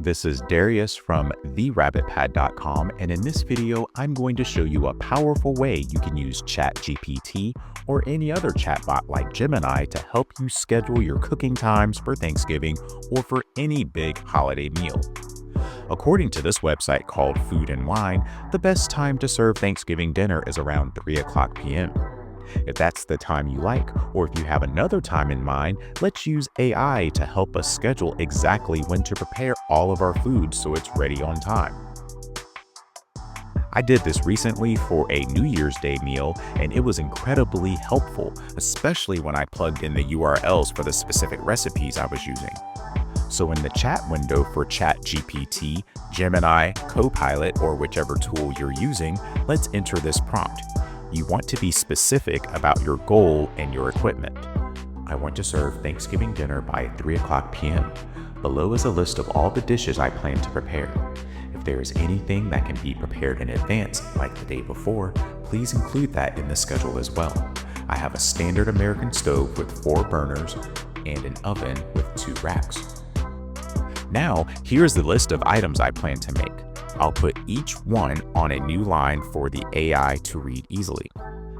This is Darius from therabbitpad.com, and in this video, I'm going to show you a powerful way you can use ChatGPT or any other chatbot like Gemini to help you schedule your cooking times for Thanksgiving or for any big holiday meal. According to this website called Food and Wine, the best time to serve Thanksgiving dinner is around 3 p.m. If that's the time you like, or if you have another time in mind, let's use AI to help us schedule exactly when to prepare all of our food so it's ready on time. I did this recently for a New Year's Day meal, and it was incredibly helpful, especially when I plugged in the URLs for the specific recipes I was using. So in the chat window for ChatGPT, Gemini, Copilot, or whichever tool you're using, let's enter this prompt. You want to be specific about your goal and your equipment. I want to serve Thanksgiving dinner by 3 p.m. Below is a list of all the dishes I plan to prepare. If there is anything that can be prepared in advance, like the day before, please include that in the schedule as well. I have a standard American stove with 4 burners and an oven with 2 racks. Now, here's the list of items I plan to make. I'll put each one on a new line for the AI to read easily.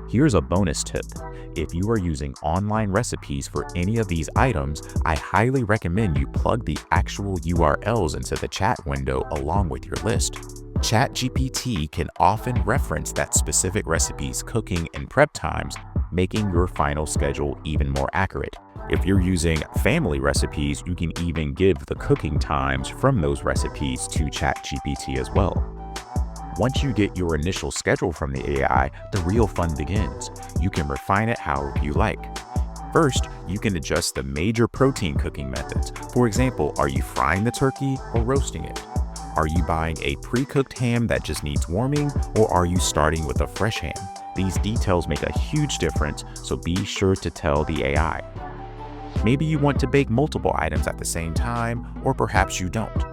Here's a bonus tip. If you are using online recipes for any of these items, I highly recommend you plug the actual URLs into the chat window along with your list. ChatGPT can often reference that specific recipe's cooking and prep times, making your final schedule even more accurate. If you're using family recipes, you can even give the cooking times from those recipes to ChatGPT as well. Once you get your initial schedule from the AI, the real fun begins. You can refine it however you like. First, you can adjust the major protein cooking methods. For example, are you frying the turkey or roasting it? Are you buying a pre-cooked ham that just needs warming, or are you starting with a fresh ham? These details make a huge difference, so be sure to tell the AI. Maybe you want to bake multiple items at the same time, or perhaps you don't.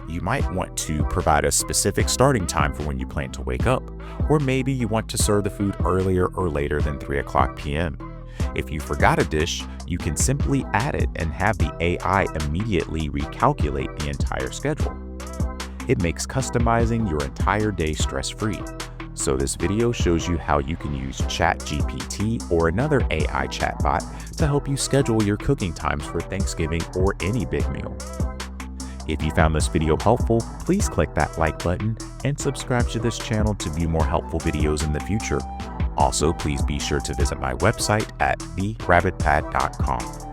You might want to provide a specific starting time for when you plan to wake up, or maybe you want to serve the food earlier or later than 3 p.m. If you forgot a dish, you can simply add it and have the AI immediately recalculate the entire schedule. It makes customizing your entire day stress-free. So this video shows you how you can use ChatGPT or another AI chatbot to help you schedule your cooking times for Thanksgiving or any big meal. If you found this video helpful, please click that like button and subscribe to this channel to view more helpful videos in the future. Also, please be sure to visit my website at therabbitpad.com.